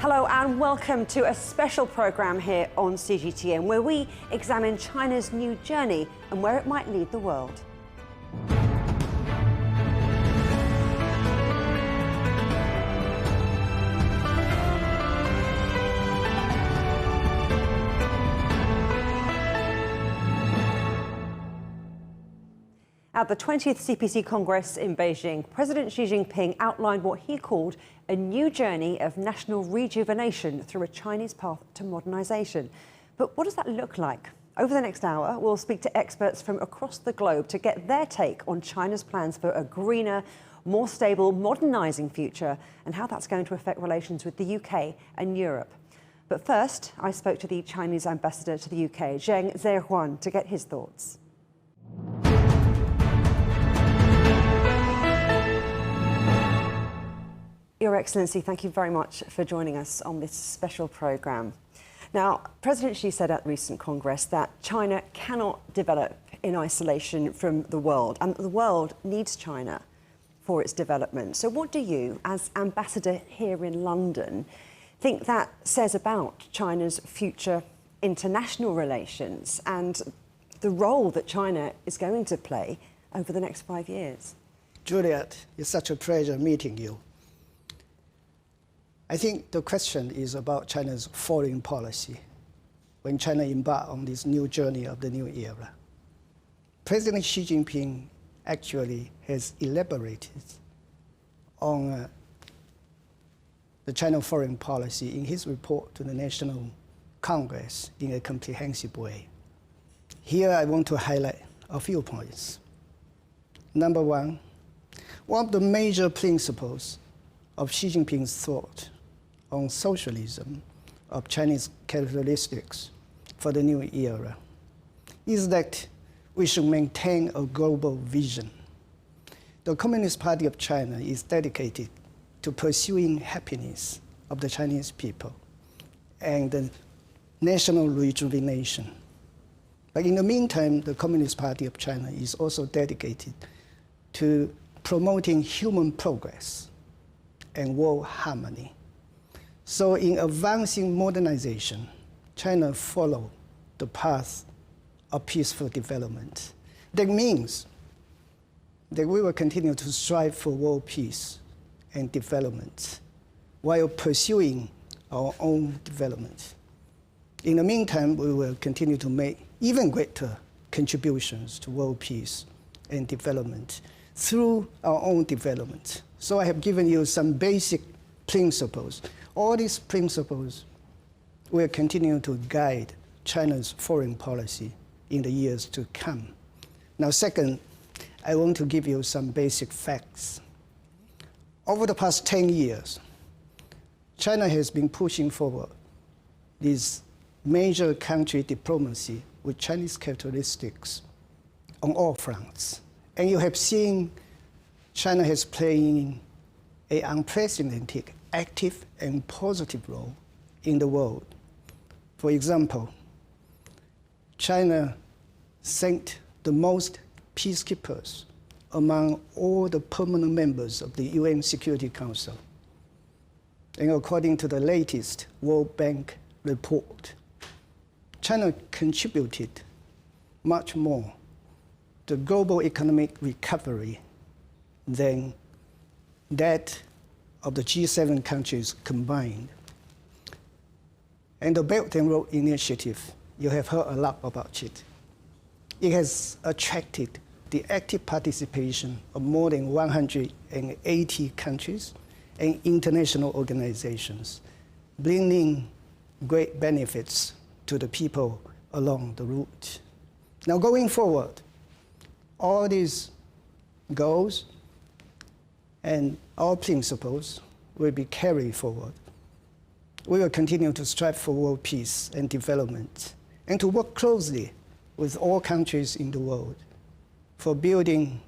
Hello and welcome to a special programme here on CGTN where we examine China's new journey and where it might lead the world. At the 20th CPC Congress in Beijing, President Xi Jinping outlined what he called a new journey of national rejuvenation through a Chinese path to modernization. But what does that look like? Over the next hour, we'll speak to experts from across the globe to get their take on China's plans for a greener, more stable, modernizing future and how that's going to affect relations with the UK and Europe. But first, I spoke to the Chinese ambassador to the UK, Zheng Zehuan, to get his thoughts. Your Excellency, thank you very much for joining us on this special programme. Now, President Xi said at the recent Congress that China cannot develop in isolation from the world, and the world needs China for its development. So what do you, as ambassador here in London, think that says about China's future international relations and the role that China is going to play over the next 5 years? Juliet, it's such a pleasure meeting you. I think the question is about China's foreign policy when China embarked on this new journey of the new era. President Xi Jinping actually has elaborated on the China foreign policy in his report to the National Congress in a comprehensive way. Here I want to highlight a few points. Number one of the major principles of Xi Jinping's thought on socialism of Chinese characteristics for the new era is that we should maintain a global vision. The Communist Party of China is dedicated to pursuing happiness of the Chinese people and the national rejuvenation. But in the meantime, the Communist Party of China is also dedicated to promoting human progress and world harmony. So in advancing modernization, China followed the path of peaceful development. That means that we will continue to strive for world peace and development while pursuing our own development. In the meantime, we will continue to make even greater contributions to world peace and development through our own development. So I have given you some basic principles. All these principles will continue to guide China's foreign policy in the years to come. Now, second, I want to give you some basic facts. Over the past 10 years, China has been pushing forward this major country diplomacy with Chinese characteristics on all fronts. And you have seen China has played an unprecedented, active and positive role in the world. For example, China sent the most peacekeepers among all the permanent members of the UN Security Council. And according to the latest World Bank report, China contributed much more to global economic recovery than that of the G7 countries combined. And the Belt and Road Initiative, you have heard a lot about it. It has attracted the active participation of more than 180 countries and international organizations, bringing great benefits to the people along the route. Now going forward, all these goals and our principles will be carried forward. We will continue to strive for world peace and development and to work closely with all countries in the world for building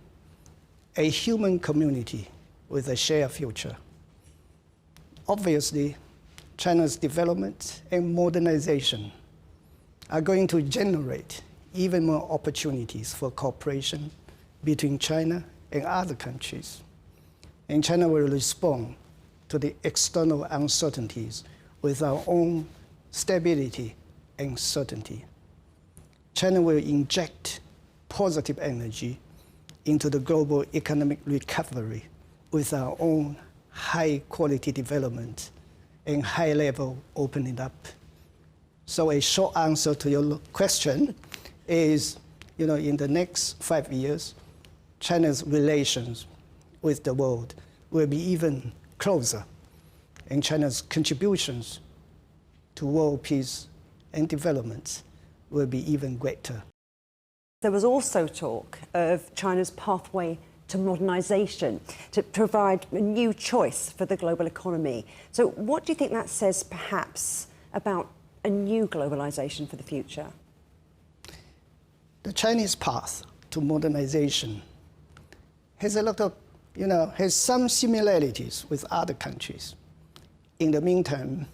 a human community with a shared future. Obviously, China's development and modernization are going to generate even more opportunities for cooperation between China and other countries. And China will respond to the external uncertainties with our own stability and certainty. China will inject positive energy into the global economic recovery with our own high-quality development and high-level opening up. So a short answer to your question is, in the next 5 years, China's relations with the world will be even closer, and China's contributions to world peace and development will be even greater. There was also talk of China's pathway to modernization, to provide a new choice for the global economy. So what do you think that says, perhaps, about a new globalization for the future? The Chinese path to modernization has a lot of, has some similarities with other countries. In the meantime,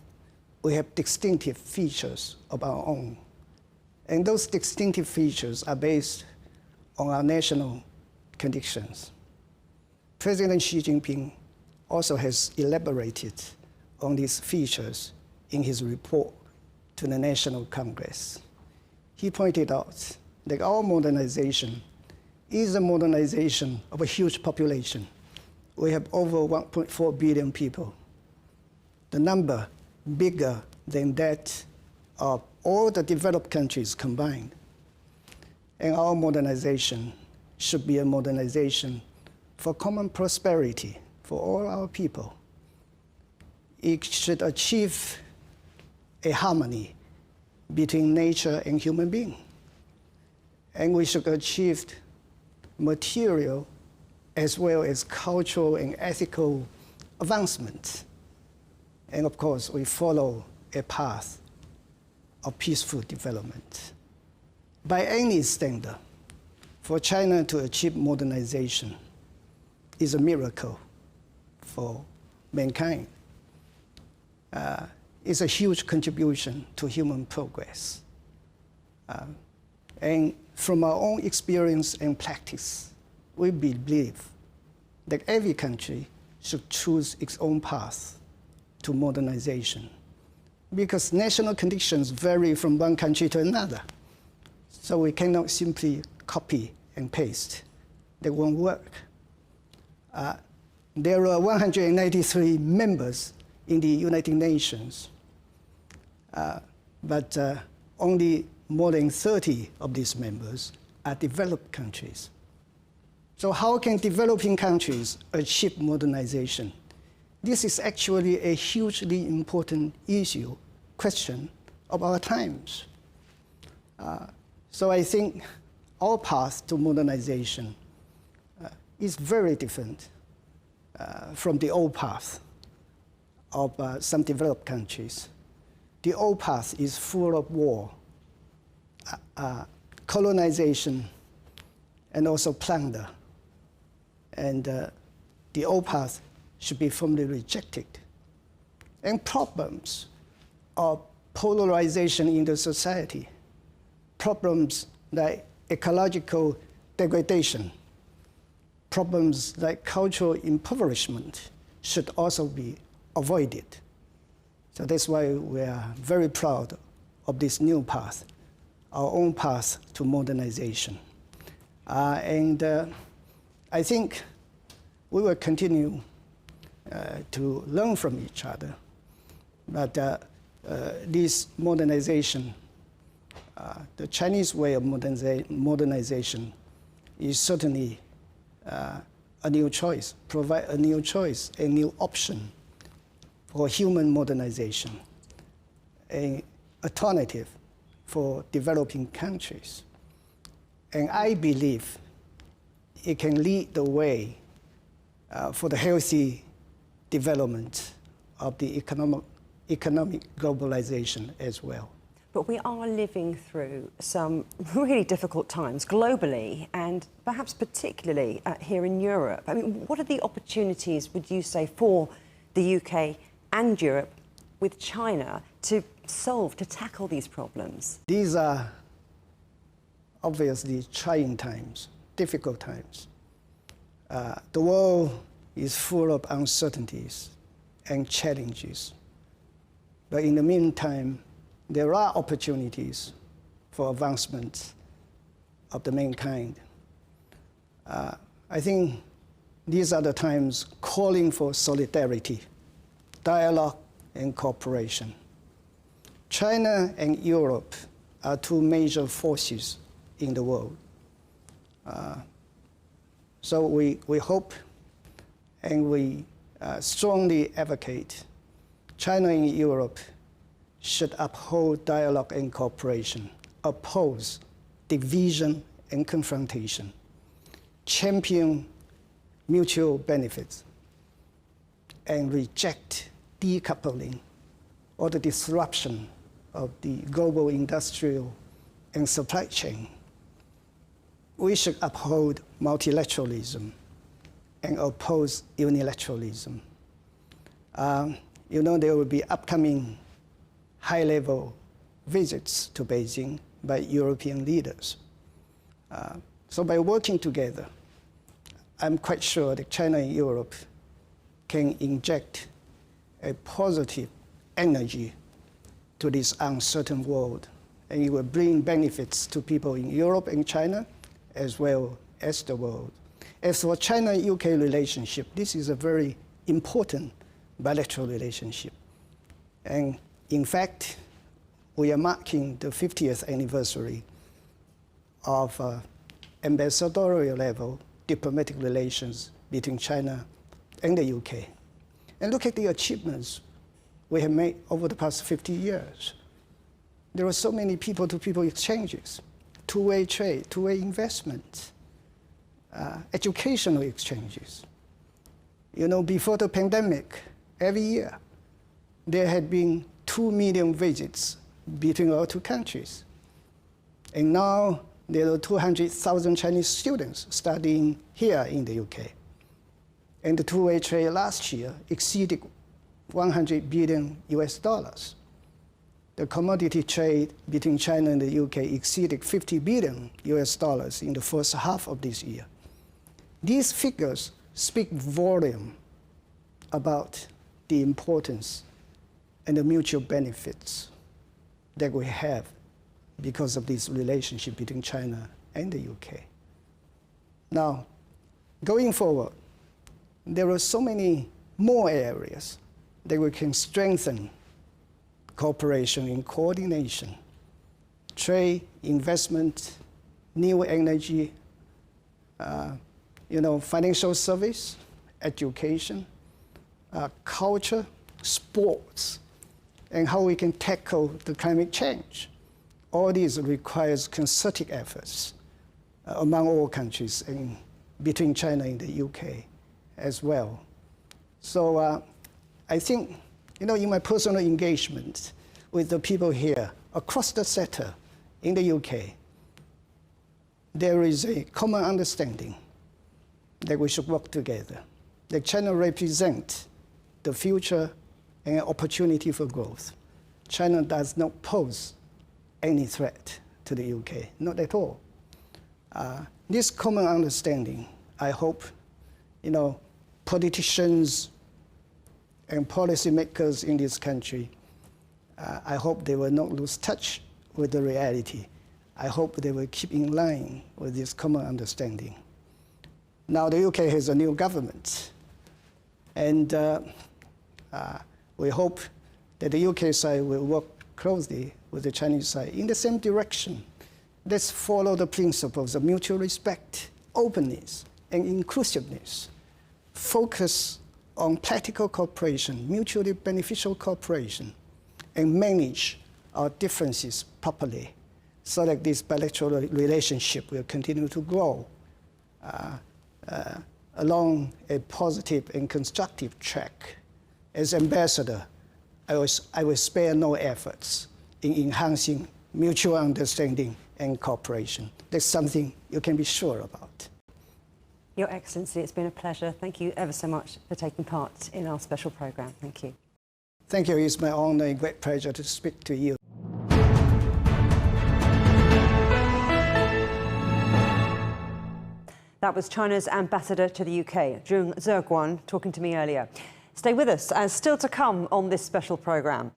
we have distinctive features of our own. And those distinctive features are based on our national conditions. President Xi Jinping also has elaborated on these features in his report to the National Congress. He pointed out that our modernization is a modernization of a huge population. We have over 1.4 billion people. The number bigger than that of all the developed countries combined. And our modernization should be a modernization for common prosperity for all our people. It should achieve a harmony between nature and human being. And we should achieve material as well as cultural and ethical advancement. And of course, we follow a path of peaceful development. By any standard, for China to achieve modernization is a miracle for mankind. It's a huge contribution to human progress. And from our own experience and practice, we believe that every country should choose its own path to modernization, because national conditions vary from one country to another. So we cannot simply copy and paste. That won't work. There are 193 members in the United Nations, but only more than 30 of these members are developed countries. So how can developing countries achieve modernization? This is actually a hugely important question of our times. So I think our path to modernization is very different from the old path of some developed countries. The old path is full of war, colonization, and also plunder. And the old path should be firmly rejected. And problems of polarization in the society, problems like ecological degradation, problems like cultural impoverishment should also be avoided. So that's why we are very proud of this new path, our own path to modernization. And I think we will continue to learn from each other. But this modernization, the Chinese way of modernization is certainly a new choice, provide a new choice, a new option for human modernization, an alternative for developing countries. And I believe it can lead the way for the healthy development of the economic globalization as well. But we are living through some really difficult times globally and perhaps particularly here in Europe. I mean, what are the opportunities, would you say, for the UK and Europe with China to tackle these problems? These are obviously trying times, difficult times. The world is full of uncertainties and challenges. But in the meantime, there are opportunities for advancement of the mankind. I think these are the times calling for solidarity, dialogue, and cooperation. China and Europe are two major forces in the world. So we hope and we strongly advocate China and Europe should uphold dialogue and cooperation, oppose division and confrontation, champion mutual benefits, and reject decoupling or the disruption of the global industrial and supply chain. We should uphold multilateralism and oppose unilateralism. You know, there will be upcoming high-level visits to Beijing by European leaders. So by working together, I'm quite sure that China and Europe can inject a positive energy to this uncertain world, and it will bring benefits to people in Europe and China, as well as the world. As for China-UK relationship, this is a very important bilateral relationship. And in fact, we are marking the 50th anniversary of ambassadorial level diplomatic relations between China and the UK. And look at the achievements we have made over the past 50 years. There are so many people-to-people exchanges, two-way trade, two-way investment, educational exchanges. You know, before the pandemic, every year, there had been 2 million visits between our two countries. And now there are 200,000 Chinese students studying here in the UK. And the two-way trade last year exceeded 100 billion US dollars. The commodity trade between China and the UK exceeded 50 billion US dollars in the first half of this year. These figures speak volume about the importance and the mutual benefits that we have because of this relationship between China and the UK. Now, going forward, there are so many more areas that we can strengthen cooperation and coordination, trade, investment, new energy, financial service, education, culture, sports, and how we can tackle the climate change. All these requires concerted efforts among all countries and between China and the UK as well. So I think, in my personal engagement with the people here across the sector in the UK, there is a common understanding that we should work together, that China represents the future and opportunity for growth. China does not pose any threat to the UK, not at all. This common understanding, I hope, politicians and policymakers in this country, I hope they will not lose touch with the reality. I hope they will keep in line with this common understanding. Now the UK has a new government, and we hope that the UK side will work closely with the Chinese side in the same direction. Let's follow the principles of mutual respect, openness, and inclusiveness. Focus on practical cooperation, mutually beneficial cooperation, and manage our differences properly so that this bilateral relationship will continue to grow along a positive and constructive track. As ambassador, I will spare no efforts in enhancing mutual understanding and cooperation. That's something you can be sure about. Your Excellency, it's been a pleasure. Thank you ever so much for taking part in our special programme. Thank you. Thank you. It's my honour and great pleasure to speak to you. That was China's ambassador to the UK, Zheng Zeguan, talking to me earlier. Stay with us, as still to come on this special programme.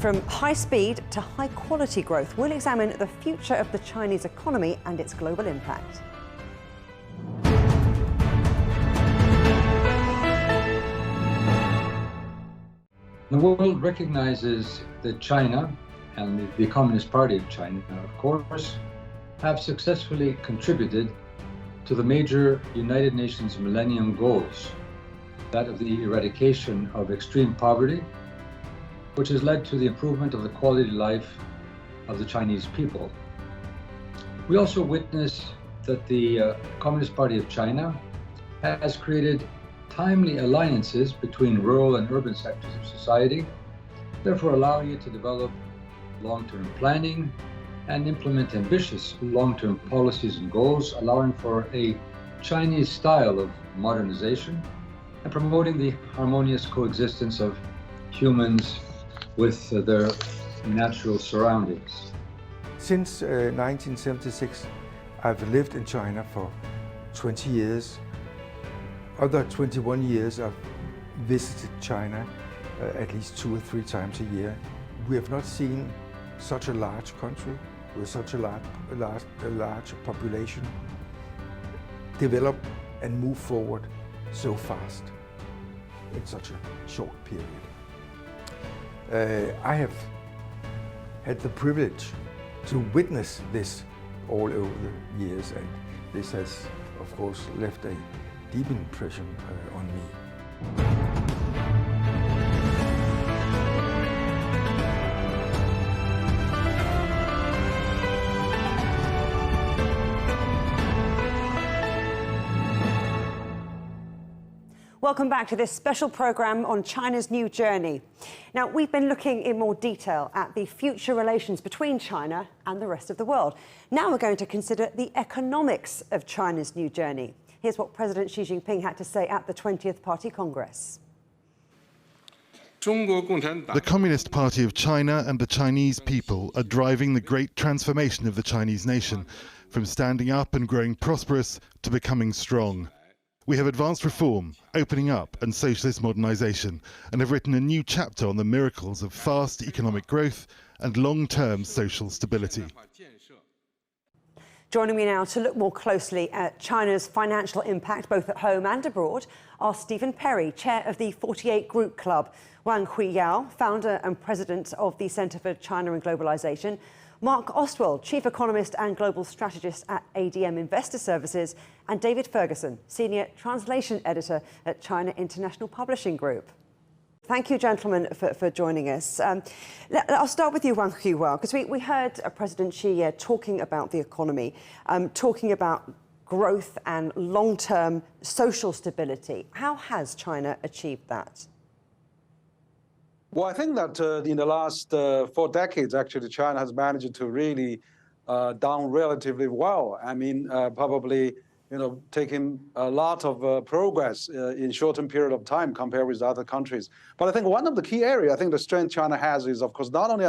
From high speed to high quality growth, we'll examine the future of the Chinese economy and its global impact. The world recognizes that China and the Communist Party of China, of course, have successfully contributed to the major United Nations Millennium Goals, that of the eradication of extreme poverty, which has led to the improvement of the quality of life of the Chinese people. We also witness that the Communist Party of China has created timely alliances between rural and urban sectors of society, therefore allowing it to develop long-term planning and implement ambitious long-term policies and goals, allowing for a Chinese style of modernization and promoting the harmonious coexistence of humans with their natural surroundings. Since 1976, I've lived in China for 20 years. Other 21 years I've visited China at least 2 or 3 times a year. We have not seen such a large country with such a large population develop and move forward so fast in such a short period. I have had the privilege to witness this all over the years, and this has, of course, left a deep impression on me. Welcome back to this special programme on China's new journey. Now, we've been looking in more detail at the future relations between China and the rest of the world. Now we're going to consider the economics of China's new journey. Here's what President Xi Jinping had to say at the 20th Party Congress. The Communist Party of China and the Chinese people are driving the great transformation of the Chinese nation, from standing up and growing prosperous to becoming strong. We have advanced reform, opening up and socialist modernization, and have written a new chapter on the miracles of fast economic growth and long-term social stability. Joining me now to look more closely at China's financial impact, both at home and abroad, are Stephen Perry, chair of the 48 Group Club, Wang Huiyao, founder and president of the Centre for China and Globalization, Mark Ostwald, chief economist and global strategist at ADM Investor Services, and David Ferguson, senior translation editor at China International Publishing Group. Thank you, gentlemen, for joining us. I'll start with you, Wang Huiyao, because we heard President Xi talking about the economy, talking about growth and long-term social stability. How has China achieved that? Well, I think that in the last 4 decades, actually, China has managed to really done relatively well. I mean, probably, taking a lot of progress in shortened period of time compared with other countries. But I think one of the key areas, I think the strength China has is, of course, not only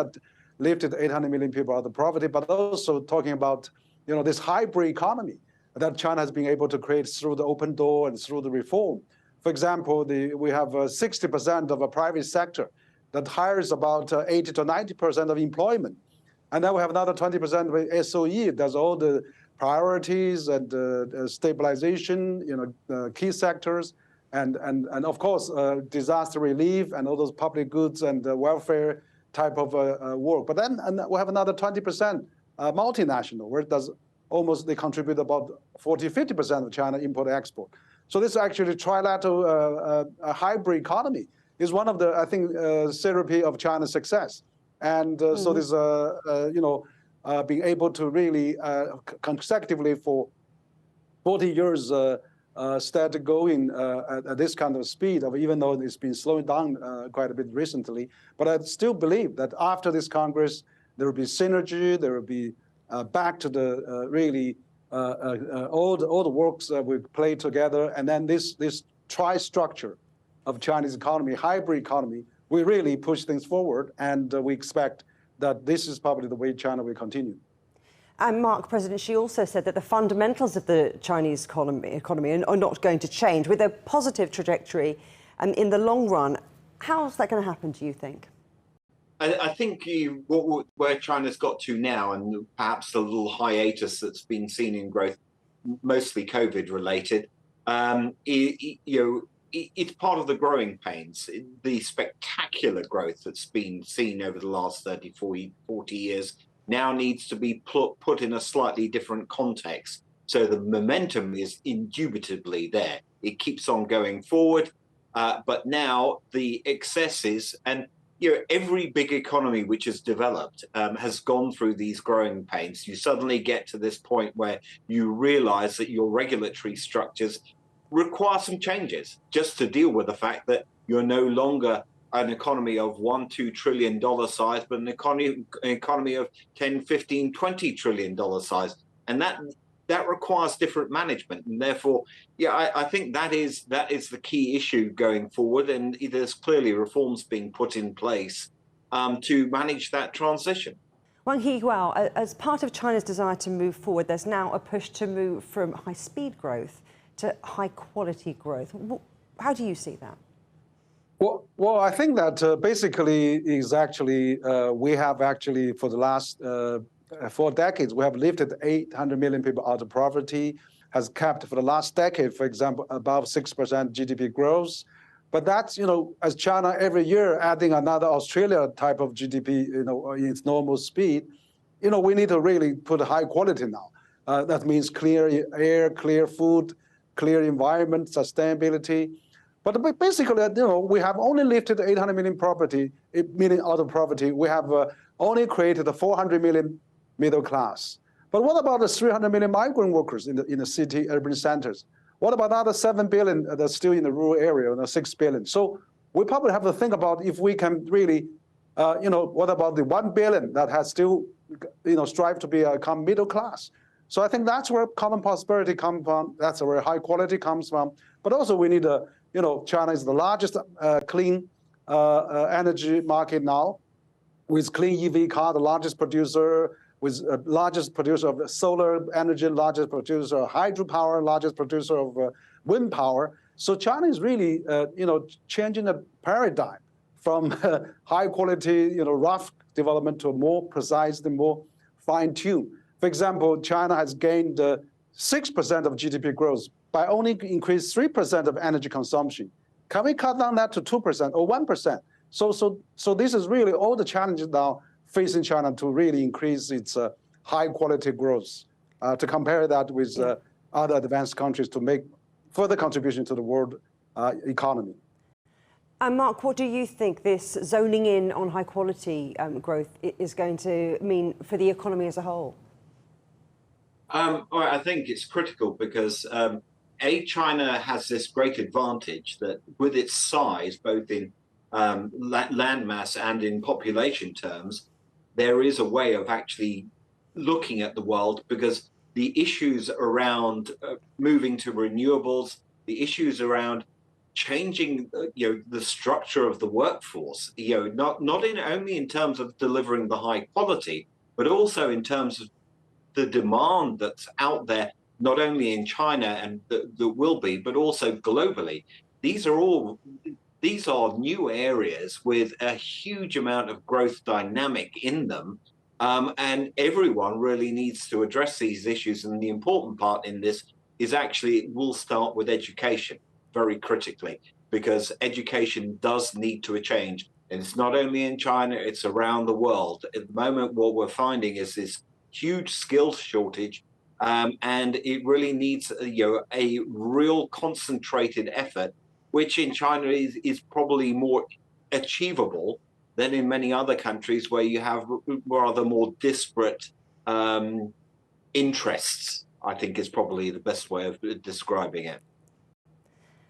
lifted 800 million people out of poverty, but also talking about, this hybrid economy that China has been able to create through the open door and through the reform. For example, we have 60% of a private sector that hires about 80 to 90% of employment. And then we have another 20% with SOE, does all the priorities and stabilization, key sectors, and of course, disaster relief and all those public goods and welfare type of work. But then we have another 20% multinational, where they contribute about 40-50% of China import-export. So this actually trilateral hybrid economy is one of the, I think, therapy of China's success. And so this, being able to really consecutively for 40 years started going at this kind of speed, even though it's been slowing down quite a bit recently. But I still believe that after this Congress, there will be synergy, there will be back to the really all the works that we play together, and then this tri-structure of Chinese economy, hybrid economy, we really push things forward, and we expect that this is probably the way China will continue. And Mark, President Xi also said that the fundamentals of the Chinese economy are not going to change, with a positive trajectory in the long run. How's that going to happen, do you think? I think where China's got to now, and perhaps the little hiatus that's been seen in growth, mostly COVID related, it's part of the growing pains. The spectacular growth that's been seen over the last 30, 40 years now needs to be put in a slightly different context. So the momentum is indubitably there. It keeps on going forward, but now the excesses and every big economy which has developed has gone through these growing pains. You suddenly get to this point where you realize that your regulatory structures require some changes just to deal with the fact that you're no longer an economy of $1-2 trillion size, but an economy of 10, 15, 20 trillion dollar size. And that requires different management. And therefore, I think that is the key issue going forward. And there's clearly reforms being put in place to manage that transition. Wang Higuao, as part of China's desire to move forward, there's now a push to move from high-speed growth to high-quality growth. How do you see that? Well, I think that basically is actually, we have actually for the last 4 decades, we have lifted 800 million people out of poverty, has kept for the last decade, for example, above 6% GDP growth. But that's, as China every year adding another Australia type of GDP, in its normal speed, we need to really put high quality now. That means clear air, clear food, clear environment, sustainability. But basically, we have only lifted 800 million out of poverty. We have only created 400 million middle class. But what about the 300 million migrant workers in the city urban centers? What about the other 7 billion that's still in the rural area, the 6 billion? So we probably have to think about if we can really, what about the 1 billion that has still, strive to become middle class? So I think that's where common prosperity comes from. That's where high quality comes from. But also we need China is the largest clean energy market now, with clean EV car, the largest producer, with largest producer of solar energy, largest producer of hydropower, largest producer of wind power. So China is really, changing the paradigm from high quality, rough development to a more precise and more fine-tuned. For example, China has gained 6% of GDP growth by only increase 3% of energy consumption. Can we cut down that to 2% or 1%? So this is really all the challenges now facing China to really increase its high quality growth, to compare that with other advanced countries to make further contribution to the world economy. And Mark, what do you think this zoning in on high quality growth is going to mean for the economy as a whole? I think it's critical because China has this great advantage that with its size, both in land mass and in population terms, there is a way of actually looking at the world, because the issues around moving to renewables, the issues around changing the structure of the workforce, not only in terms of delivering the high quality, but also in terms of the demand that's out there, not only in China and that will be, but also globally. These are new areas with a huge amount of growth dynamic in them. And everyone really needs to address these issues. And the important part in this is actually we'll start with education very critically, because education does need to change. And it's not only in China, it's around the world. At the moment, what we're finding is this huge skills shortage, and it really needs a real concentrated effort, which in China is probably more achievable than in many other countries where you have rather more disparate interests, I think is probably the best way of describing it.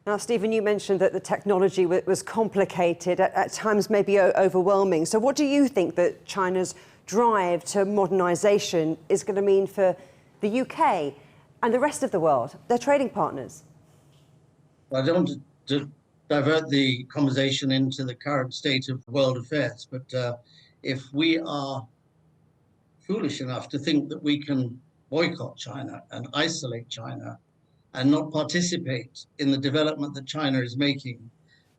Now, Stephen, you mentioned that the technology was complicated, at times maybe overwhelming. So what do you think that China's drive to modernisation is going to mean for the UK and the rest of the world, their trading partners? Well, I don't want to divert the conversation into the current state of world affairs, but if we are foolish enough to think that we can boycott China and isolate China and not participate in the development that China is making,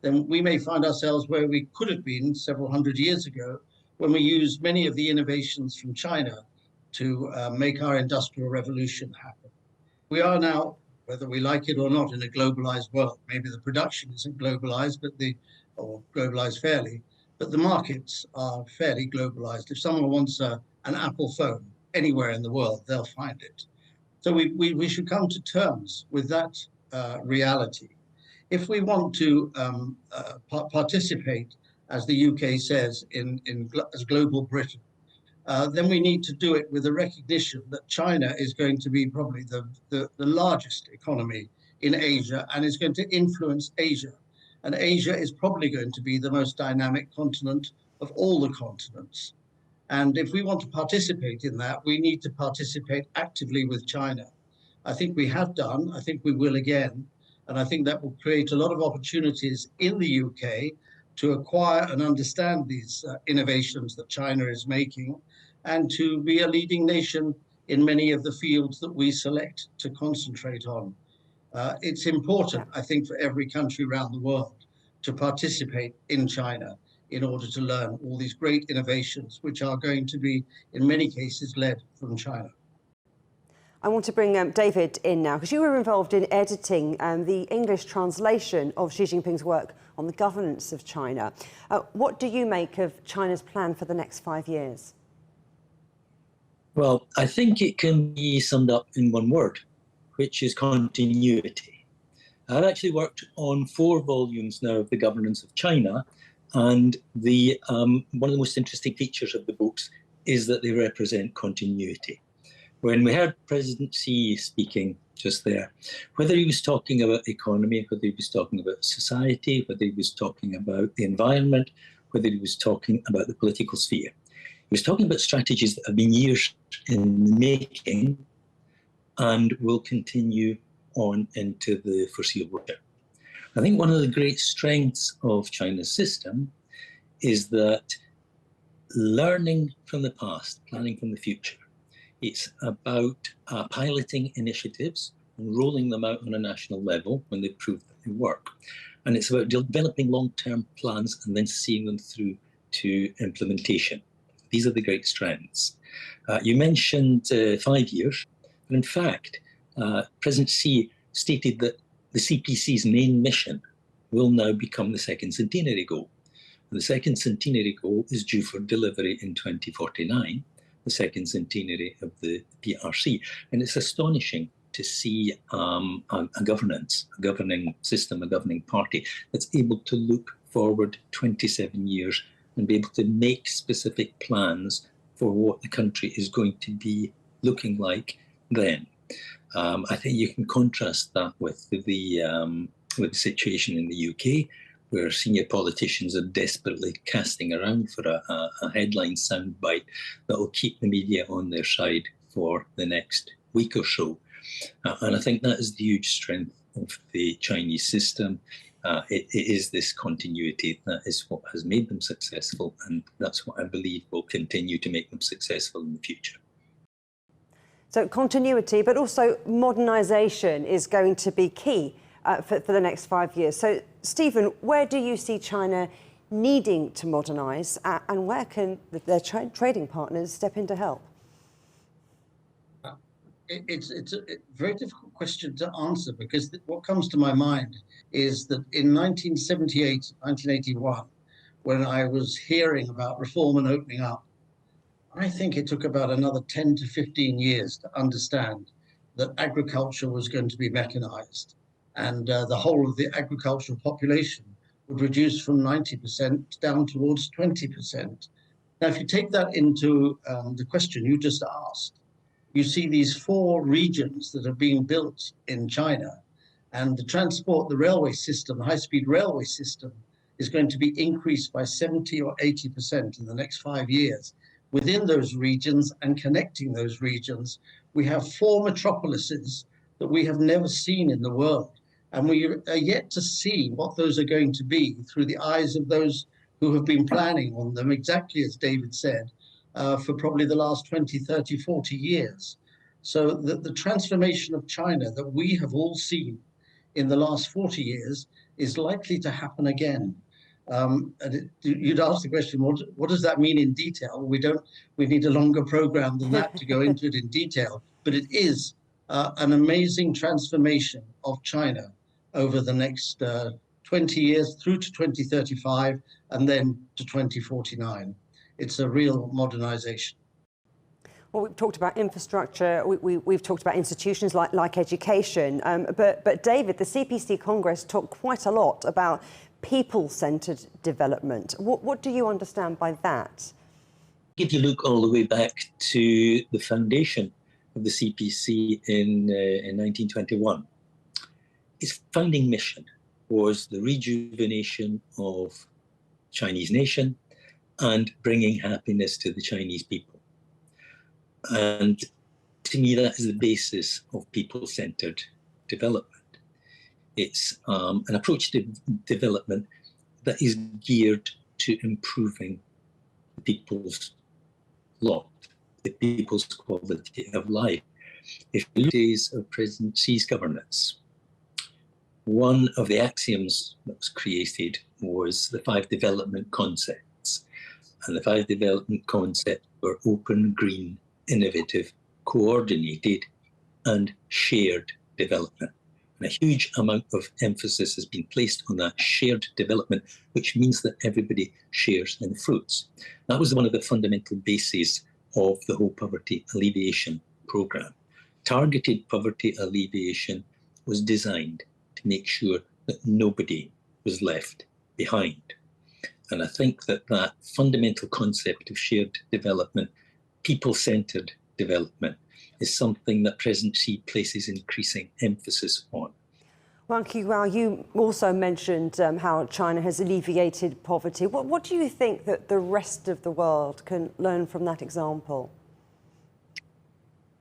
then we may find ourselves where we could have been several hundred years ago, when we use many of the innovations from China to make our industrial revolution happen. We are now, whether we like it or not, in a globalized world. Maybe the production isn't globalized, or globalized fairly, but the markets are fairly globalized. If someone wants an Apple phone anywhere in the world, they'll find it. So we should come to terms with that reality. If we want to participate, as the UK says, as global Britain, then we need to do it with a recognition that China is going to be probably the largest economy in Asia and is going to influence Asia. And Asia is probably going to be the most dynamic continent of all the continents. And if we want to participate in that, we need to participate actively with China. I think we have done, I think we will again, and I think that will create a lot of opportunities in the UK to acquire and understand these innovations that China is making, and to be a leading nation in many of the fields that we select to concentrate on. It's important, I think, for every country around the world to participate in China in order to learn all these great innovations, which are going to be, in many cases, led from China. I want to bring David in now, because you were involved in editing the English translation of Xi Jinping's work on the governance of China. What do you make of China's plan for the next 5 years? Well, I think it can be summed up in one word, which is continuity. I've actually worked on 4 volumes now of the governance of China, and one of the most interesting features of the books is that they represent continuity. When we heard President Xi speaking just there, whether he was talking about the economy, whether he was talking about society, whether he was talking about the environment, whether he was talking about the political sphere, he was talking about strategies that have been years in the making and will continue on into the foreseeable future. I think one of the great strengths of China's system is that learning from the past, planning from the future. It's about piloting initiatives and rolling them out on a national level when they've proved that they work. And it's about developing long-term plans and then seeing them through to implementation. These are the great strengths. You mentioned 5 years, but in fact, President Xi stated that the CPC's main mission will now become the second centenary goal. And the second centenary goal is due for delivery in 2049, the second centenary of the PRC. And it's astonishing to see a governing system, a governing party that's able to look forward 27 years and be able to make specific plans for what the country is going to be looking like then. I think you can contrast that with the situation in the UK, where senior politicians are desperately casting around for a headline soundbite that will keep the media on their side for the next week or so. And I think that is the huge strength of the Chinese system. It is this continuity that is what has made them successful, and that's what I believe will continue to make them successful in the future. So continuity, but also modernisation is going to be key for the next 5 years. So, Stephen, where do you see China needing to modernise, and where can their trading partners step in to help? It's a very difficult question to answer, because what comes to my mind is that in 1978, 1981, when I was hearing about reform and opening up, I think it took about another 10 to 15 years to understand that agriculture was going to be mechanized, and the whole of the agricultural population would reduce from 90% down towards 20%. Now, if you take that into the question you just asked, you see these 4 regions that are being built in China, and the railway system, the high-speed railway system, is going to be increased by 70 or 80% in the next 5 years. Within those regions and connecting those regions, we have 4 metropolises that we have never seen in the world. And we are yet to see what those are going to be through the eyes of those who have been planning on them, exactly as David said, for probably the last 20, 30, 40 years. So the transformation of China that we have all seen in the last 40 years is likely to happen again. You'd ask the question, what does that mean in detail? We need a longer program than that to go into it in detail, but it is an amazing transformation of China over the next 20 years through to 2035 and then to 2049. It's a real modernization. Well, we've talked about infrastructure, we've talked about institutions like education, but David, the CPC Congress talked quite a lot about people-centred development. What do you understand by that? If you look all the way back to the foundation of the CPC in 1921, its founding mission was the rejuvenation of Chinese nation and bringing happiness to the Chinese people. And to me, that is the basis of people-centred development. It's an approach to development that is geared to improving the people's lot, the people's quality of life. If you look at the days of President Xi's governance, one of the axioms that was created was the 5 development concepts. And the 5 development concepts were open, green, innovative, coordinated, and shared development. And a huge amount of emphasis has been placed on that shared development, which means that everybody shares in the fruits. That was one of the fundamental bases of the whole poverty alleviation program. Targeted poverty alleviation was designed to make sure that nobody was left behind. And I think that that fundamental concept of shared development, people-centred development, is something that President Xi places increasing emphasis on. Wang Qiguo, you also mentioned how China has alleviated poverty. What do you think that the rest of the world can learn from that example?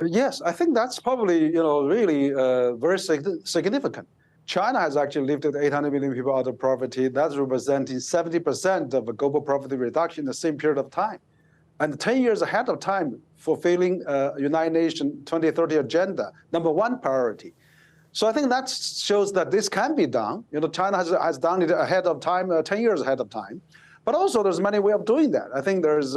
Yes, I think that's probably, really very significant. China has actually lifted 800 million people out of poverty. That's representing 70% of the global poverty reduction in the same period of time. And 10 years ahead of time, fulfilling United Nations 2030 agenda, #1 priority. So I think that shows that this can be done. China has done it ahead of time, 10 years ahead of time. But also there's many ways of doing that. I think there's,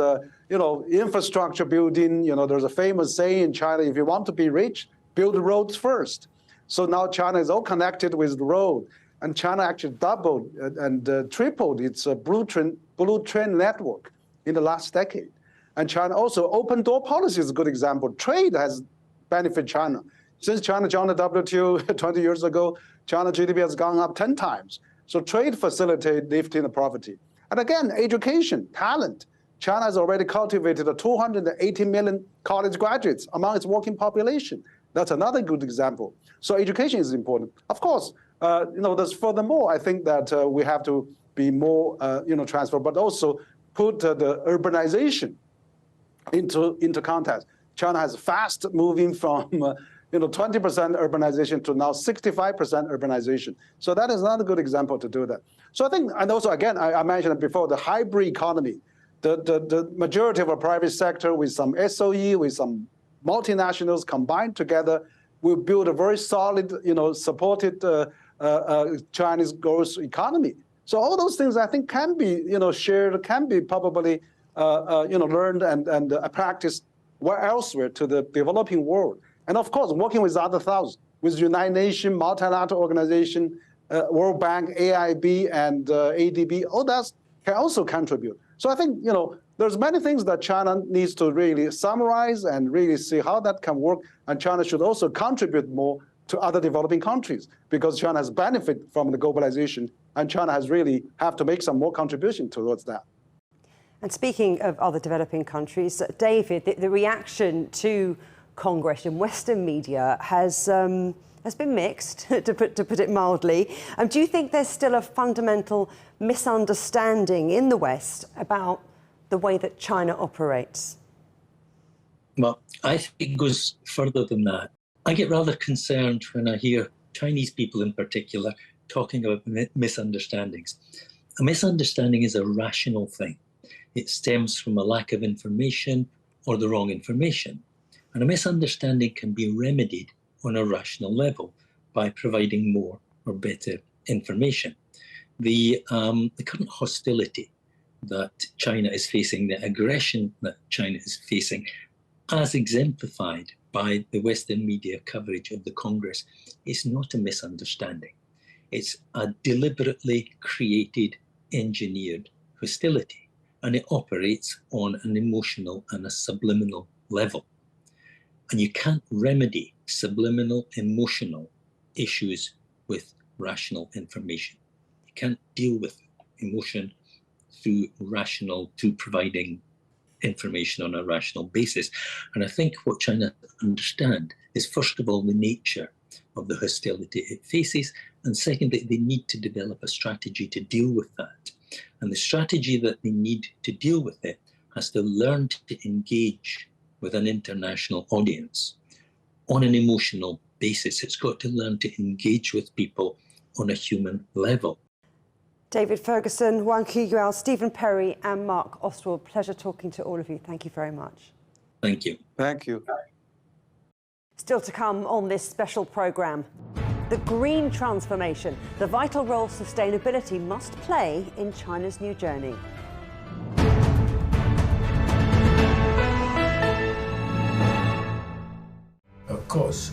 infrastructure building. There's a famous saying in China, if you want to be rich, build the roads first. So now China is all connected with the road. And China actually doubled and tripled its blue train network in the last decade. And China also, open door policy is a good example. Trade has benefited China. Since China joined the WTO 20 years ago, China GDP has gone up 10 times. So trade facilitates lifting the poverty. And again, education, talent. China has already cultivated 280 million college graduates among its working population. That's another good example. So education is important. Of course, there's furthermore, I think that we have to be more, transfer, but also put the urbanization into context. China has fast moving from 20% urbanization to now 65% urbanization. So that is another good example to do that. So I think, and also again, I mentioned it before, the hybrid economy, the majority of our private sector with some SOE, with some multinationals combined together will build a very solid, supported Chinese growth economy. So all those things I think can be, shared, can be probably, learned and practiced elsewhere to the developing world. And of course, working with other thousands, with United Nations, multilateral organization, World Bank, AIB, and ADB, all that can also contribute. So I think, there's many things that China needs to really summarize and really see how that can work. And China should also contribute more to other developing countries because China has benefited from the globalization and China has really have to make some more contribution towards that. And speaking of other developing countries, David, the reaction to Congress in Western media has been mixed, to put it mildly. Do you think there's still a fundamental misunderstanding in the West about the way that China operates? Well, I think it goes further than that. I get rather concerned when I hear Chinese people in particular talking about misunderstandings. A misunderstanding is a rational thing. It stems from a lack of information or the wrong information. And a misunderstanding can be remedied on a rational level by providing more or better information. the current hostility that China is facing, the aggression that China is facing, as exemplified by the Western media coverage of the Congress, is not a misunderstanding. It's a deliberately created, engineered hostility, and it operates on an emotional and a subliminal level. And you can't remedy subliminal emotional issues with rational information. You can't deal with emotion through providing information on a rational basis. And I think what China understand is, first of all, the nature of the hostility it faces, and secondly, they need to develop a strategy to deal with that. And the strategy that they need to deal with it has to learn to engage with an international audience on an emotional basis. It's got to learn to engage with people on a human level. David Ferguson, Wang Qiyuel, Stephen Perry and Mark Ostwald. Pleasure talking to all of you. Thank you very much. Thank you. Thank you. Still to come on this special programme. The green transformation, the vital role sustainability must play in China's new journey. Of course,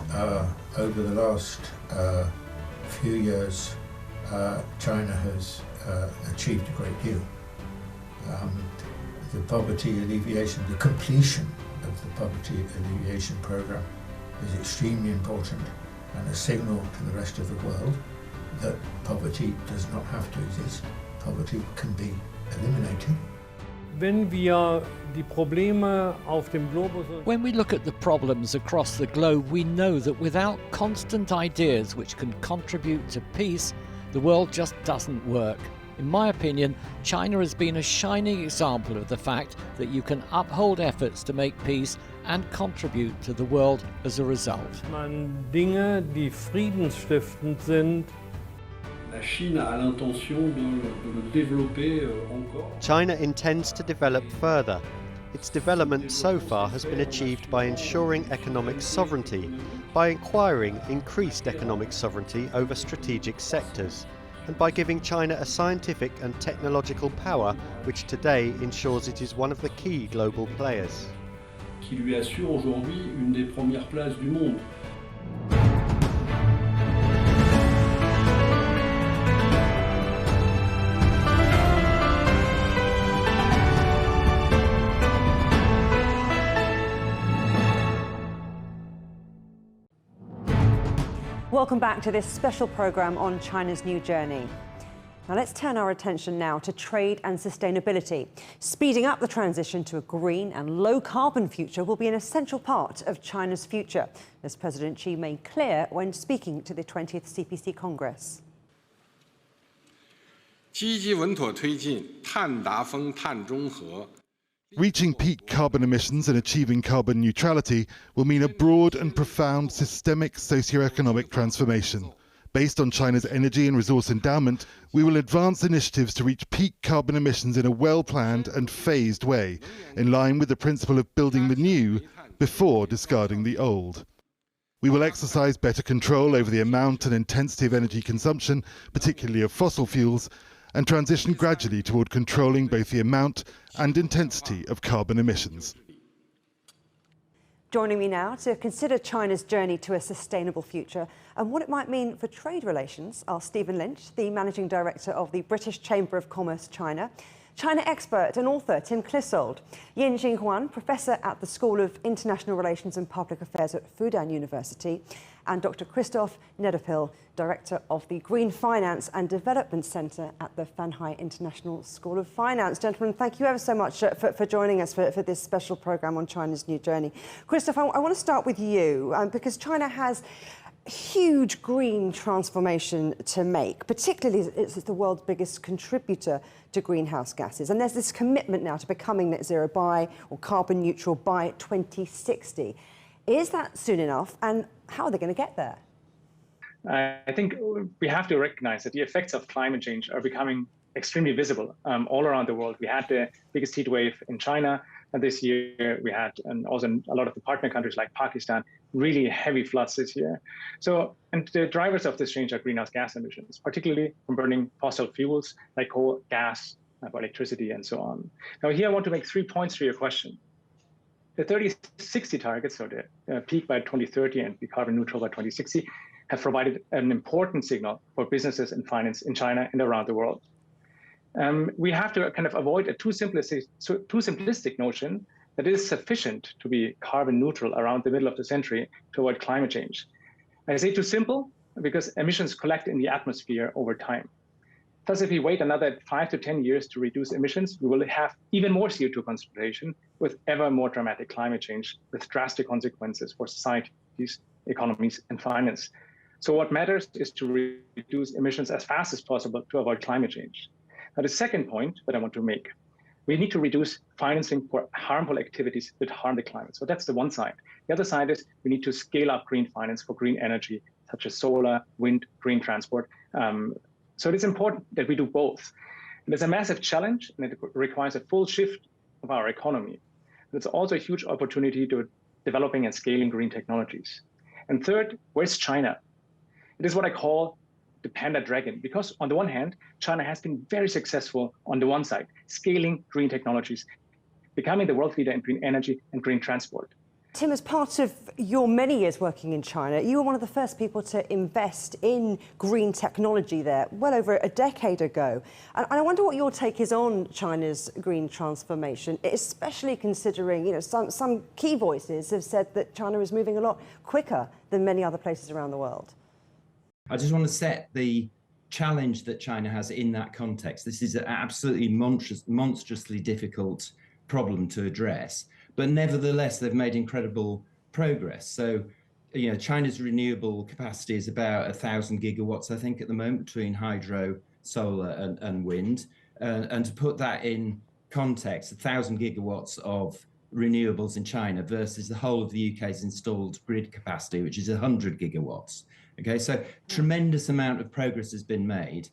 over the last few years, China has achieved a great deal. The poverty alleviation, the completion of the poverty alleviation program is extremely important and a signal to the rest of the world that poverty does not have to exist. Poverty can be eliminated. When we look at the problems across the globe, we know that without constant ideas which can contribute to peace, the world just doesn't work. In my opinion, China has been a shining example of the fact that you can uphold efforts to make peace and contribute to the world as a result. Dinge, die friedensstiftend sind. China intends to develop further. Its development so far has been achieved by ensuring economic sovereignty, by acquiring increased economic sovereignty over strategic sectors, and by giving China a scientific and technological power which today ensures it is one of the key global players. Qui lui assure aujourd'hui une des premières places du monde. Welcome back to this special programme on China's new journey. Now let's turn our attention now to trade and sustainability. Speeding up the transition to a green and low-carbon future will be an essential part of China's future, as President Xi made clear when speaking to the 20th CPC Congress. 积极稳妥推进碳达峰、碳中和 Reaching peak carbon emissions and achieving carbon neutrality will mean a broad and profound systemic socio-economic transformation. Based on China's energy and resource endowment, we will advance initiatives to reach peak carbon emissions in a well-planned and phased way, in line with the principle of building the new before discarding the old. We will exercise better control over the amount and intensity of energy consumption, particularly of fossil fuels, and transition gradually toward controlling both the amount and intensity of carbon emissions. Joining me now to consider China's journey to a sustainable future and what it might mean for trade relations are Stephen Lynch, the Managing Director of the British Chamber of Commerce China, China expert and author Tim Clissold, Yanjing Huan, Professor at the School of International Relations and Public Affairs at Fudan University, and Dr. Christoph Nederpil, Director of the Green Finance and Development Centre at the Fanhai International School of Finance. Gentlemen, thank you ever so much for joining us for this special programme on China's new journey. Christoph, I want to start with you because China has huge green transformation to make, particularly as it's the world's biggest contributor to greenhouse gases. And there's this commitment now to becoming net zero by or carbon neutral by 2060. Is that soon enough? And how are they going to get there? I think we have to recognize that the effects of climate change are becoming extremely visible all around the world. We had the biggest heat wave in China this year. We had, and also in a lot of the partner countries like Pakistan, really heavy floods this year. So, and the drivers of this change are greenhouse gas emissions, particularly from burning fossil fuels like coal, gas, for electricity, and so on. Now, here I want to make 3 points to your question. The 30-60 targets, so the peak by 2030 and be carbon neutral by 2060, have provided an important signal for businesses and finance in China and around the world. We have to kind of avoid a too simplistic notion that it is sufficient to be carbon neutral around the middle of the century to avoid climate change. I say too simple because emissions collect in the atmosphere over time. Thus, if we wait another 5 to 10 years to reduce emissions, we will have even more CO2 concentration with ever more dramatic climate change with drastic consequences for societies, economies, and finance. So what matters is to reduce emissions as fast as possible to avoid climate change. Now, the second point that I want to make, we need to reduce financing for harmful activities that harm the climate. So that's the one side. The other side is we need to scale up green finance for green energy, such as solar, wind, green transport. So it is important that we do both. And it's a massive challenge, and it requires a full shift of our economy. And it's also a huge opportunity to developing and scaling green technologies. And third, where's China? It is what I call the panda dragon, because on the one hand, China has been very successful on the one side, scaling green technologies, becoming the world leader in green energy and green transport. Tim, as part of your many years working in China, you were one of the first people to invest in green technology there well over a decade ago. And I wonder what your take is on China's green transformation, especially considering, some key voices have said that China is moving a lot quicker than many other places around the world. I just want to set the challenge that China has in that context. This is an absolutely monstrously difficult problem to address. But nevertheless, they've made incredible progress. So, China's renewable capacity is about 1,000 gigawatts, I think, at the moment, between hydro, solar, and wind. And to put that in context, 1,000 gigawatts of renewables in China versus the whole of the UK's installed grid capacity, which is 100 gigawatts. Okay, so tremendous amount of progress has been made.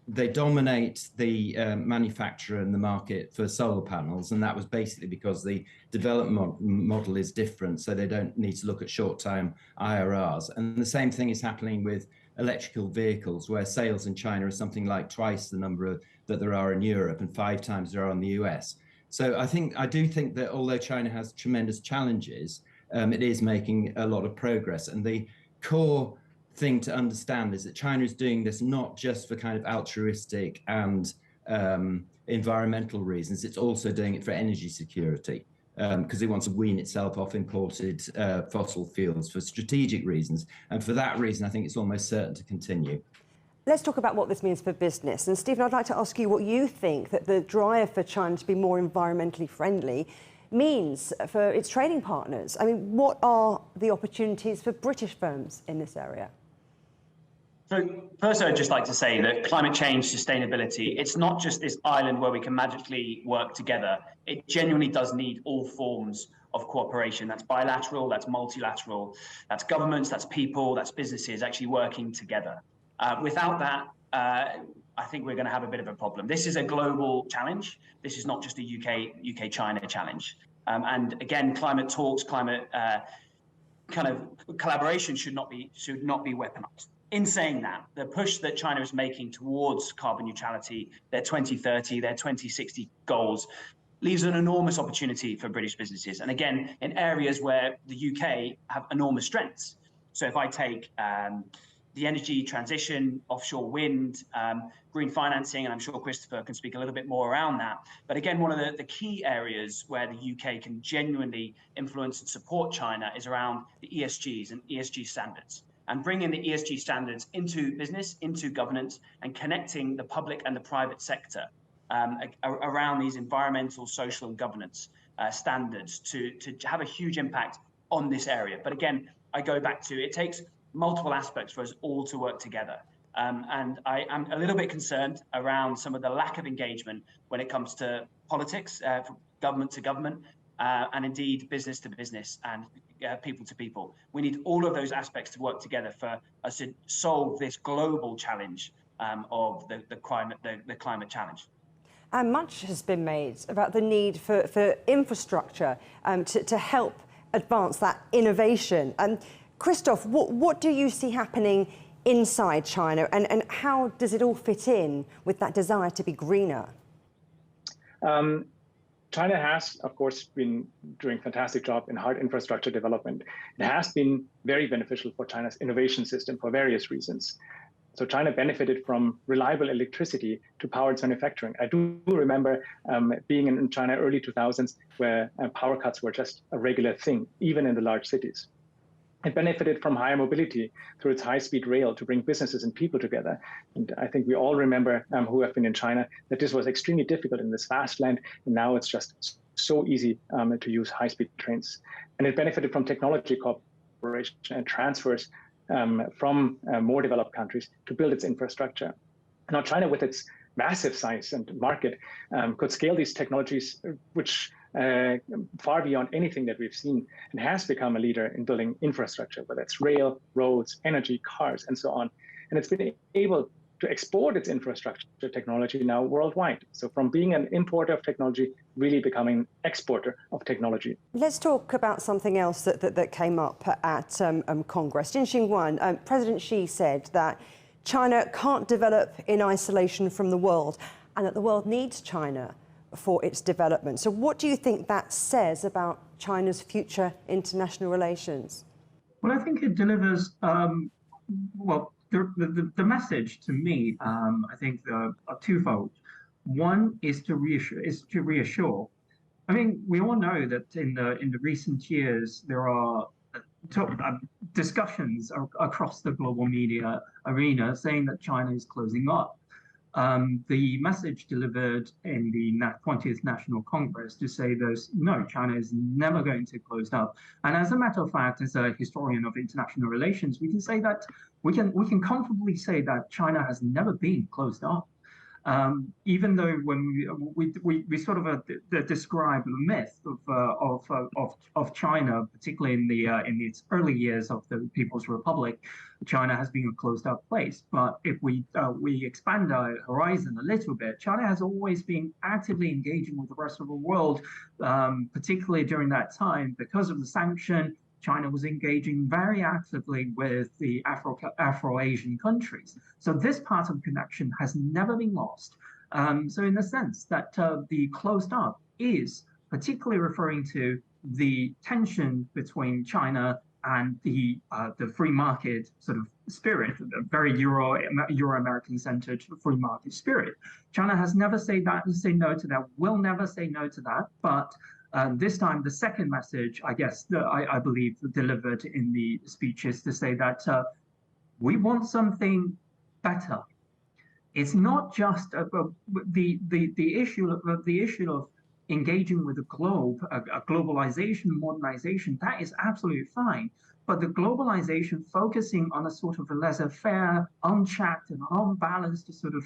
They dominate the manufacture and the market for solar panels, and that was basically because the development model is different, so they don't need to look at short-term IRRs. And the same thing is happening with electrical vehicles, where sales in China are something like twice the number that there are in Europe and 5 times there are in the US. So I do think that although China has tremendous challenges, it is making a lot of progress. And the core thing to understand is that China is doing this not just for kind of altruistic and environmental reasons, it's also doing it for energy security, because it wants to wean itself off imported fossil fuels for strategic reasons. And for that reason, I think it's almost certain to continue. Let's talk about what this means for business. And Stephen, I'd like to ask you what you think that the drive for China to be more environmentally friendly means for its trading partners. I mean, what are the opportunities for British firms in this area? So first, I'd just like to say that climate change sustainability, it's not just this island where we can magically work together. It genuinely does need all forms of cooperation. That's bilateral, that's multilateral, that's governments, that's people, that's businesses actually working together. Without that, I think we're going to have a bit of a problem. This is a global challenge. This is not just a UK-China challenge. And again, climate talks, climate kind of collaboration should not be weaponized. In saying that, the push that China is making towards carbon neutrality, their 2030, their 2060 goals, leaves an enormous opportunity for British businesses. And again, in areas where the UK have enormous strengths. So if I take the energy transition, offshore wind, green financing, and I'm sure Christopher can speak a little bit more around that. But again, one of the key areas where the UK can genuinely influence and support China is around the ESGs and ESG standards. And bringing the ESG standards into business, into governance, and connecting the public and the private sector around these environmental, social, and governance standards to have a huge impact on this area. But again, I go back to it takes multiple aspects for us all to work together. And I am a little bit concerned around some of the lack of engagement when it comes to politics, from government to government, and indeed business to business and people to people. We need all of those aspects to work together for us to solve this global challenge of the climate challenge. And much has been made about the need for infrastructure to help advance that innovation. Christoph, what do you see happening inside China, and how does it all fit in with that desire to be greener? China has, of course, been doing a fantastic job in hard infrastructure development. It has been very beneficial for China's innovation system for various reasons. So China benefited from reliable electricity to power its manufacturing. I do remember being in China early 2000s, where power cuts were just a regular thing, even in the large cities. It benefited from higher mobility through its high-speed rail to bring businesses and people together. And I think we all remember who have been in China that this was extremely difficult in this vast land, and now it's just so easy to use high-speed trains. And it benefited from technology cooperation and transfers from more developed countries to build its infrastructure. Now, China, with its massive size and market, could scale these technologies, which far beyond anything that we've seen, and has become a leader in building infrastructure, whether it's rail, roads, energy, cars, and so on. And it's been able to export its infrastructure technology now worldwide. So from being an importer of technology, really becoming an exporter of technology. Let's talk about something else that came up at Congress. In Xinjiang, President Xi said that China can't develop in isolation from the world, and that the world needs China for its development. So what do you think that says about China's future international relations? Well, I think it delivers, well, the message to me, I think are twofold. One is to reassure. I mean, we all know that in the recent years, there are discussions across the global media arena saying that China is closing up. The message delivered in the 20th National Congress to say no, China is never going to close up. And as a matter of fact, as a historian of international relations, we can say that we can comfortably say that China has never been closed up. Even though when we sort of describe the myth of China, particularly in its early years of the People's Republic, China has been a closed-up place. But if we expand our horizon a little bit, China has always been actively engaging with the rest of the world, particularly during that time because of the sanction. China was engaging very actively with the Afro-Asian countries. So this part of connection has never been lost. So in the sense that the closed up is particularly referring to the tension between China and the free market sort of spirit, the very Euro-American centered free market spirit. China has never said no to that, will never say no to that, but this time, the second message, I guess, I believe delivered in the speech is to say that we want something better. It's not just the issue of engaging with the globe, globalization, modernization. That is absolutely fine. But the globalization focusing on a sort of a laissez-faire, unchecked and unbalanced sort of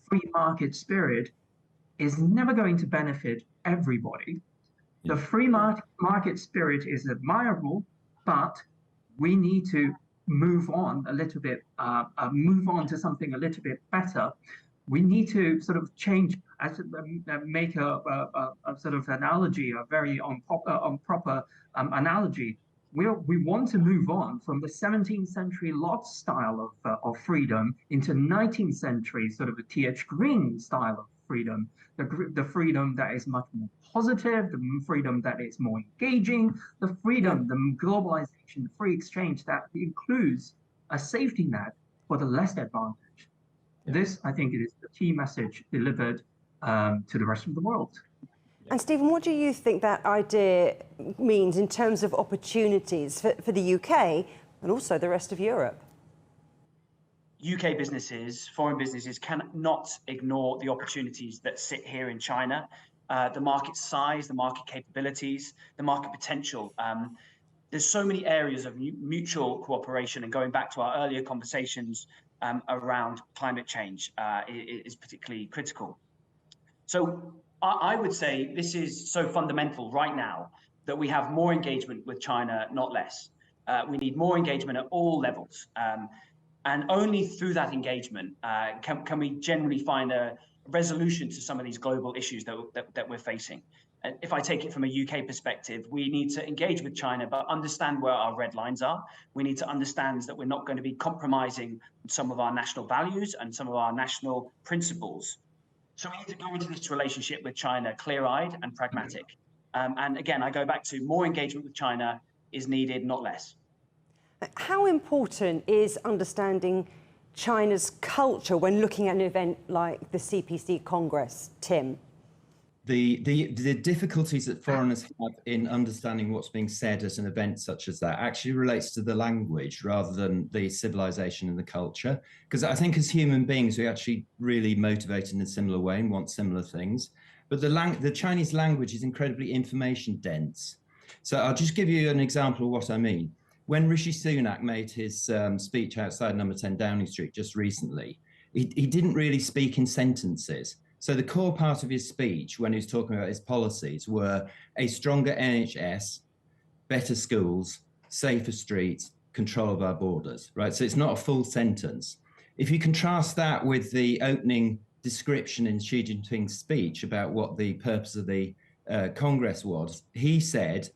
free market spirit is never going to benefit everybody. The free market spirit is admirable, but we need to move on a little bit, move on to something a little bit better. We need to sort of change, make a sort of analogy, a very proper analogy. We want to move on from the 17th century Locke style of freedom into 19th century sort of a T.H. Green style of freedom, the freedom that is much more positive, the freedom that is more engaging, the freedom, the globalization, the free exchange that includes a safety net for the less advantaged. This, I think, is the key message delivered to the rest of the world. And Stephen, what do you think that idea means in terms of opportunities for the UK and also the rest of Europe? UK businesses, foreign businesses cannot ignore the opportunities that sit here in China. The market size, the market capabilities, the market potential. There's so many areas of mutual cooperation, and going back to our earlier conversations around climate change is particularly critical. So I would say this is so fundamental right now that we have more engagement with China, not less. We need more engagement at all levels. And only through that engagement can we generally find a resolution to some of these global issues that we're facing. And if I take it from a UK perspective, we need to engage with China, but understand where our red lines are. We need to understand that we're not going to be compromising some of our national values and some of our national principles. So we need to go into this relationship with China clear-eyed and pragmatic. And again, I go back to more engagement with China is needed, not less. How important is understanding China's culture when looking at an event like the CPC Congress, Tim? The difficulties that foreigners have in understanding what's being said at an event such as that actually relates to the language rather than the civilization and the culture. Because I think as human beings, we're actually really motivated in a similar way and want similar things. But the Chinese language is incredibly information dense. So I'll just give you an example of what I mean. When Rishi Sunak made his speech outside number 10 Downing Street just recently, he didn't really speak in sentences. So the core part of his speech when he was talking about his policies were a stronger NHS, better schools, safer streets, control of our borders, right? So it's not a full sentence. If you contrast that with the opening description in Xi Jinping's speech about what the purpose of the Congress was, he said,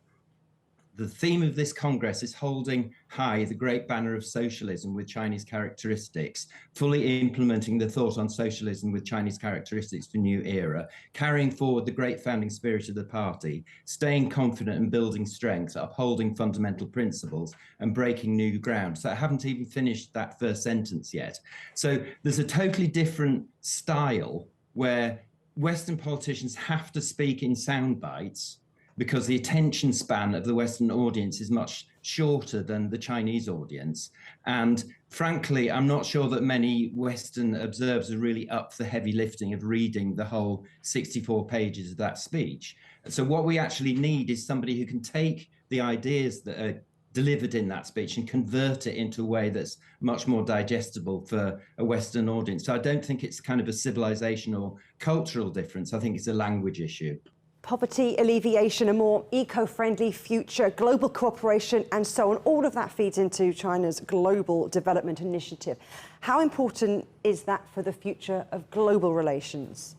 the theme of this Congress is holding high the great banner of socialism with Chinese characteristics, fully implementing the thought on socialism with Chinese characteristics for new era, carrying forward the great founding spirit of the party, staying confident and building strength, upholding fundamental principles and breaking new ground. So I haven't even finished that first sentence yet. So there's a totally different style where Western politicians have to speak in sound bites because the attention span of the Western audience is much shorter than the Chinese audience. And frankly, I'm not sure that many Western observers are really up for the heavy lifting of reading the whole 64 pages of that speech. So what we actually need is somebody who can take the ideas that are delivered in that speech and convert it into a way that's much more digestible for a Western audience. So I don't think it's kind of a civilization or cultural difference. I think it's a language issue. Poverty alleviation, a more eco-friendly future, global cooperation and so on. All of that feeds into China's Global Development Initiative. How important is that for the future of global relations?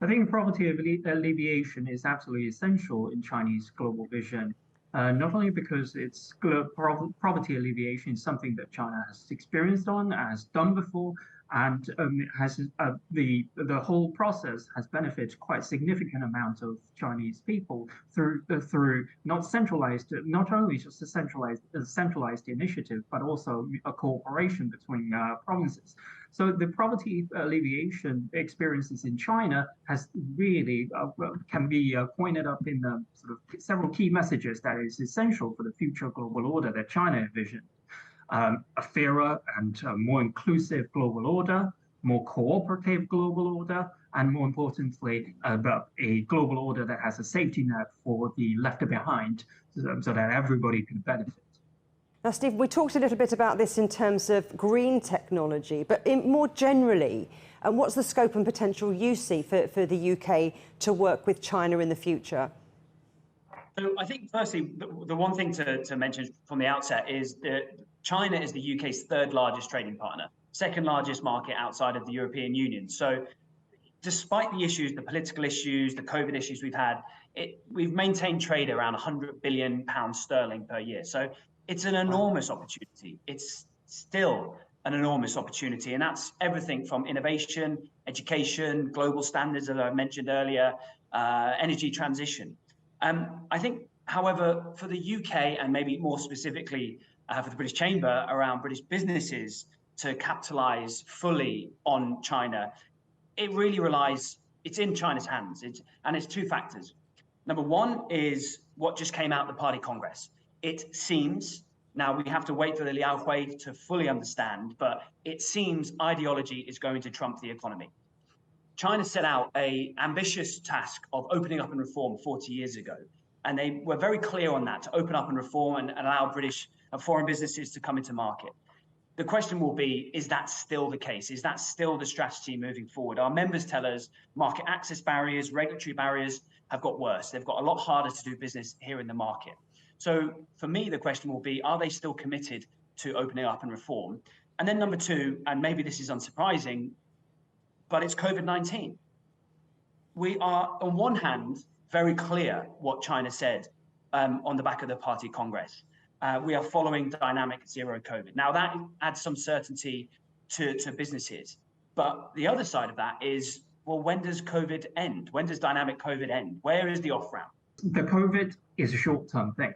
I think poverty alleviation is absolutely essential in Chinese global vision, not only because it's poverty alleviation is something that China has experienced has done before, and has the whole process has benefited quite significant amount of Chinese people through not only just a centralized initiative, but also a cooperation between provinces. So the poverty alleviation experiences in China has really can be pointed up in the sort of several key messages that is essential for the future global order that China envisioned. A fairer and more inclusive global order, more cooperative global order, and more importantly, a global order that has a safety net for the left behind so that everybody can benefit. Now, Steve, we talked a little bit about this in terms of green technology, but more generally, what's the scope and potential you see for the UK to work with China in the future? So I think, firstly, the one thing to mention from the outset is that China is the UK's third largest trading partner, second largest market outside of the European Union. So despite the issues, the political issues, the COVID issues we've had, we've maintained trade around £100 billion per year. So it's an enormous opportunity. It's still an enormous opportunity. And that's everything from innovation, education, global standards, as I mentioned earlier, energy transition. I think, however, for the UK and maybe more specifically for the British Chamber around British businesses to capitalise fully on China, it really relies, it's in China's hands. And it's two factors. Number one is what just came out of the Party Congress. It seems, now we have to wait for the Liao Hui to fully understand, but it seems ideology is going to trump the economy. China set out an ambitious task of opening up and reform 40 years ago. And they were very clear on that, to open up and reform and allow British and foreign businesses to come into market. The question will be, is that still the case? Is that still the strategy moving forward? Our members tell us market access barriers, regulatory barriers have got worse. They've got a lot harder to do business here in the market. So for me, the question will be, are they still committed to opening up and reform? And then number two, and maybe this is unsurprising, but it's COVID-19. we are, on one hand, very clear what China said on the back of the Party Congress. We are following dynamic zero COVID. Now, that adds some certainty to businesses. But the other side of that is, well, when does COVID end? When does dynamic COVID end? Where is the off-ramp? The COVID is a short-term thing.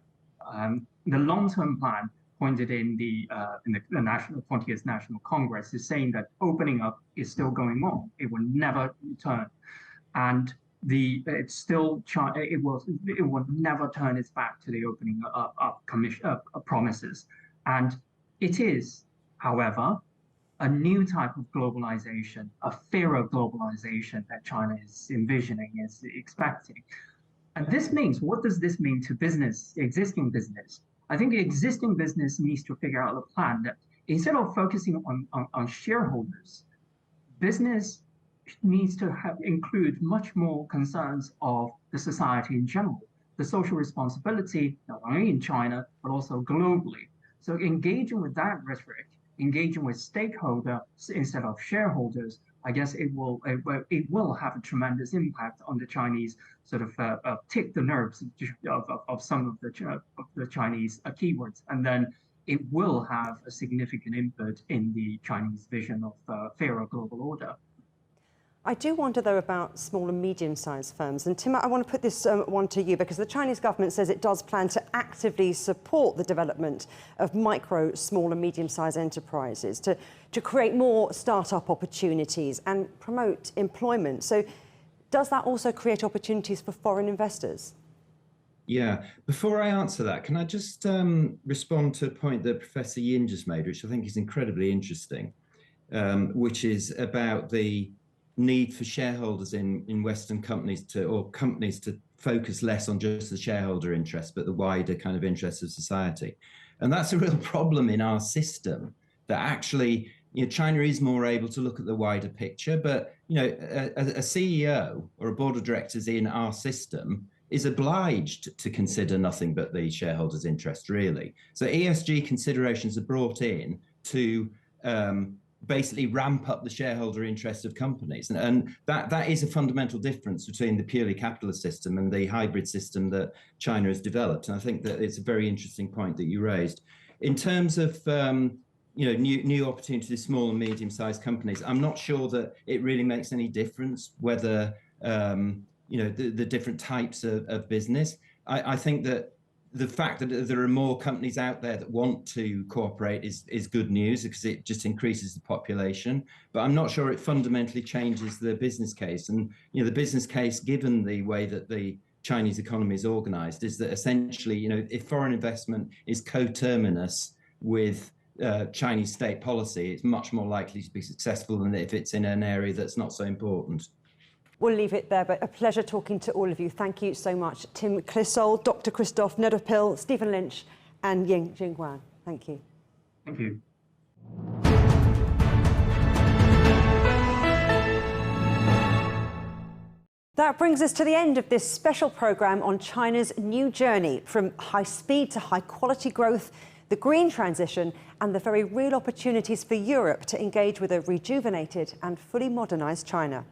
The long-term plan pointed in the 20th National Congress is saying that opening up is still going on. It will never return, and it will never turn its back to the opening up promises. And it is, however, a new type of globalization, a fear of globalization that China is envisioning, is expecting. And this means, what does this mean to business, existing business? I think the existing business needs to figure out a plan that instead of focusing on shareholders, business needs to include much more concerns of the society in general, the social responsibility, not only in China, but also globally. So engaging with that rhetoric, engaging with stakeholders instead of shareholders, I guess it will have a tremendous impact on the Chinese sort of tick the nerves of some of the Chinese keywords, and then it will have a significant input in the Chinese vision of fairer global order. I do wonder, though, about small and medium-sized firms. And Tim, I want to put this one to you, because the Chinese government says it does plan to actively support the development of micro, small and medium-sized enterprises to create more start-up opportunities and promote employment. So does that also create opportunities for foreign investors? Yeah, before I answer that, can I just respond to a point that Professor Yin just made, which I think is incredibly interesting, which is about the need for shareholders in Western companies to focus less on just the shareholder interest, but the wider kind of interests of society. And that's a real problem in our system, that actually, China is more able to look at the wider picture, but, a CEO or a board of directors in our system is obliged to consider nothing but the shareholders' interest, really. So ESG considerations are brought in to basically ramp up the shareholder interest of companies. And that is a fundamental difference between the purely capitalist system and the hybrid system that China has developed. And I think that it's a very interesting point that you raised. In terms of new opportunities, small and medium-sized companies, I'm not sure that it really makes any difference whether the different types of business. I think that the fact that there are more companies out there that want to cooperate is good news, because it just increases the population. But I'm not sure it fundamentally changes the business case. And the business case, given the way that the Chinese economy is organized, is that essentially, if foreign investment is coterminous with Chinese state policy, it's much more likely to be successful than if it's in an area that's not so important. We'll leave it there, but a pleasure talking to all of you. Thank you so much. Tim Clissold, Dr. Christoph Nedderpil, Stephen Lynch and Ying Jingguan. Thank you. Thank you. That brings us to the end of this special programme on China's new journey from high speed to high quality growth, the green transition and the very real opportunities for Europe to engage with a rejuvenated and fully modernised China.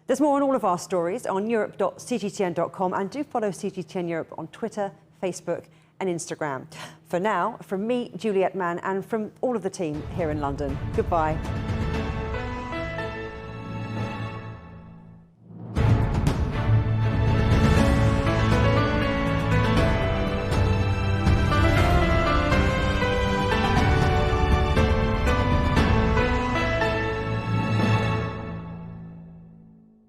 There's more on all of our stories on europe.cgtn.com, and do follow CGTN Europe on Twitter, Facebook and Instagram. For now, from me, Juliette Mann, and from all of the team here in London, goodbye.